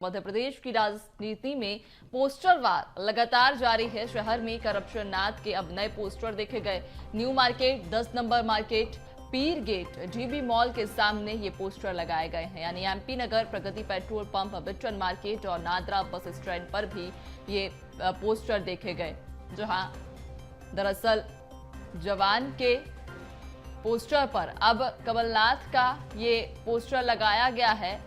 मध्य प्रदेश की राजनीति में पोस्टर वार लगातार जारी है। शहर में करप्शन नाथ के अब नए पोस्टर देखे गए। न्यू मार्केट, 10 नंबर मार्केट, पीर गेट, जीबी मॉल के सामने ये पोस्टर लगाए गए हैं। यानी एमपी नगर, प्रगति पेट्रोल पंप, बिट्टन मार्केट और नादरा बस स्टैंड पर भी ये पोस्टर देखे गए, जहां दरअसल जवान के पोस्टर पर अब कमलनाथ का ये पोस्टर लगाया गया है,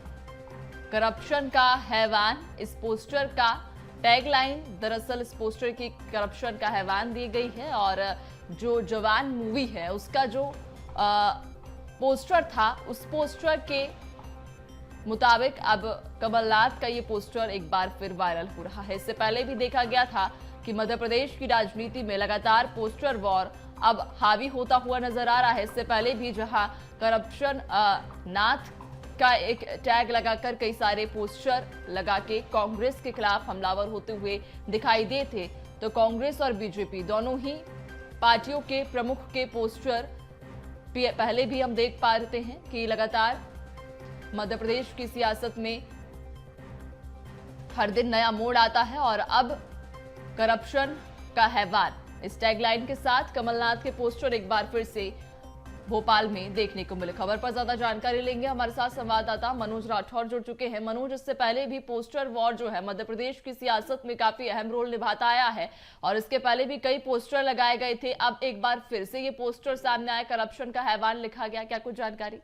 करप्शन का हैवान। इस पोस्टर का टैगलाइन, दरअसल इस पोस्टर की करप्शन का हैवान दी गई है और जो जवान मूवी है उसका जो पोस्टर था, उस पोस्टर के मुताबिक अब कमलनाथ का ये पोस्टर एक बार फिर वायरल हो रहा है। इससे पहले भी देखा गया था कि मध्य प्रदेश की राजनीति में लगातार पोस्टर वॉर अब हावी होता हुआ नजर आ रहा है। इससे पहले भी जहां करप्शन नाथ का एक टैग लगाकर कई सारे पोस्टर लगा के कांग्रेस के खिलाफ हमलावर होते हुए दिखाई दिए थे, तो कांग्रेस और बीजेपी दोनों ही पार्टियों के प्रमुख के पोस्टर पहले भी हम देख पा रहे हैं कि लगातार मध्य प्रदेश की सियासत में हर दिन नया मोड़ आता है और अब करप्शन का हैवान, इस टैगलाइन के साथ कमलनाथ के पोस्टर एक बार फिर से भोपाल में देखने को मिले। खबर पर ज्यादा जानकारी लेंगे, हमारे साथ संवाददाता मनोज राठौर जुड़ चुके हैं। मनोज, इससे पहले भी पोस्टर वॉर जो है मध्य प्रदेश की सियासत में काफी अहम रोल निभाता आया है और इसके पहले भी कई पोस्टर लगाए गए थे। अब एक बार फिर से ये पोस्टर सामने आया, करप्शन का हैवान लिखा गया, क्या कुछ जानकारी?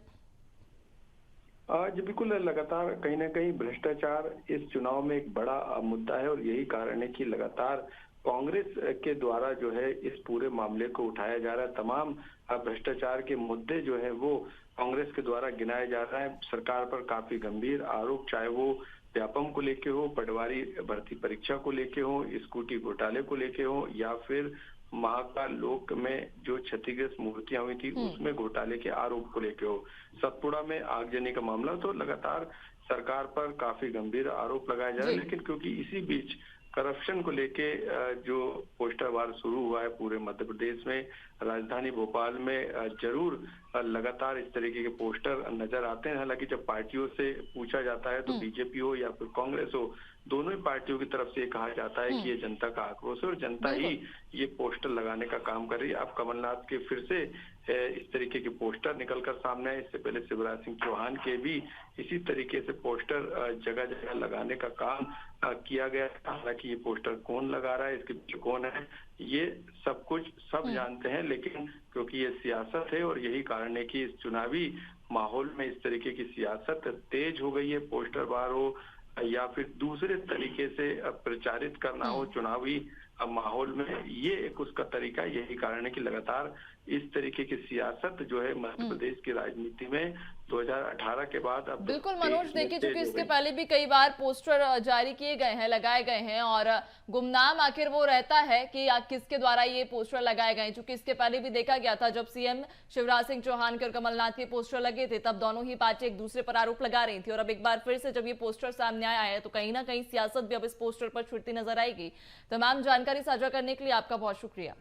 जी बिल्कुल, लगातार कहीं ना कहीं भ्रष्टाचार इस चुनाव में एक बड़ा मुद्दा है और यही कारण है कि लगातार कांग्रेस के द्वारा जो है इस पूरे मामले को उठाया जा रहा है। तमाम भ्रष्टाचार के मुद्दे जो है वो कांग्रेस के द्वारा गिनाए जा रहा है। सरकार पर काफी गंभीर आरोप, चाहे वो व्यापम को लेके हो, पटवारी भर्ती परीक्षा को लेके हो, स्कूटी घोटाले को लेके हो, या फिर महाकाल लोक में जो क्षतिग्रस्त मूर्तियां हुई थी उसमें घोटाले के आरोप को लेके हो, सतपुड़ा में आगजनी का मामला, तो लगातार सरकार पर काफी गंभीर आरोप लगाए जा रहे हैं। लेकिन क्योंकि इसी बीच करप्शन को लेके जो पोस्टर वार शुरू हुआ है पूरे मध्य प्रदेश में, राजधानी भोपाल में जरूर लगातार इस तरीके के पोस्टर नजर आते हैं। हालांकि जब पार्टियों से पूछा जाता है तो बीजेपी हो या फिर कांग्रेस हो, दोनों ही पार्टियों की तरफ से कहा जाता है कि ये जनता का आक्रोश है और जनता ही ये पोस्टर लगाने का काम कर रही है। अब कमलनाथ के फिर से इस तरीके के पोस्टर निकलकर सामने आए। इससे पहले शिवराज सिंह चौहान के भी इसी तरीके से पोस्टर जगह जगह लगाने का काम किया गया। हालांकि ये पोस्टर कौन लगा रहा है, इसके पीछे कौन है, ये सब कुछ सब जानते हैं, लेकिन क्योंकि ये सियासत है और यही कारण है कि इस चुनावी माहौल में इस तरीके की सियासत तेज हो गई है। पोस्टर वार हो या फिर दूसरे तरीके से प्रचारित करना हो चुनावी माहौल में, ये एक उसका तरीका, यही कारण है कि लगातार इस तरीके की सियासत जो है मध्य प्रदेश की राजनीति में 2018 के बाद अब बिल्कुल मनोज, देखिए चूंकि इसके पहले भी कई बार पोस्टर जारी किए गए हैं, लगाए गए हैं और गुमनाम आखिर वो रहता है कि किसके द्वारा ये पोस्टर लगाए गए हैं। चूंकि इसके पहले भी देखा गया था जब सीएम शिवराज सिंह चौहान के और कमलनाथ के पोस्टर लगे थे, तब दोनों ही पार्टी एक दूसरे पर आरोप लगा रही थी और अब एक बार फिर से जब ये पोस्टर सामने आया है तो कहीं ना कहीं सियासत भी अब इस पोस्टर पर छुटती नजर आएगी। तमाम जानकारी साझा करने के लिए आपका बहुत शुक्रिया।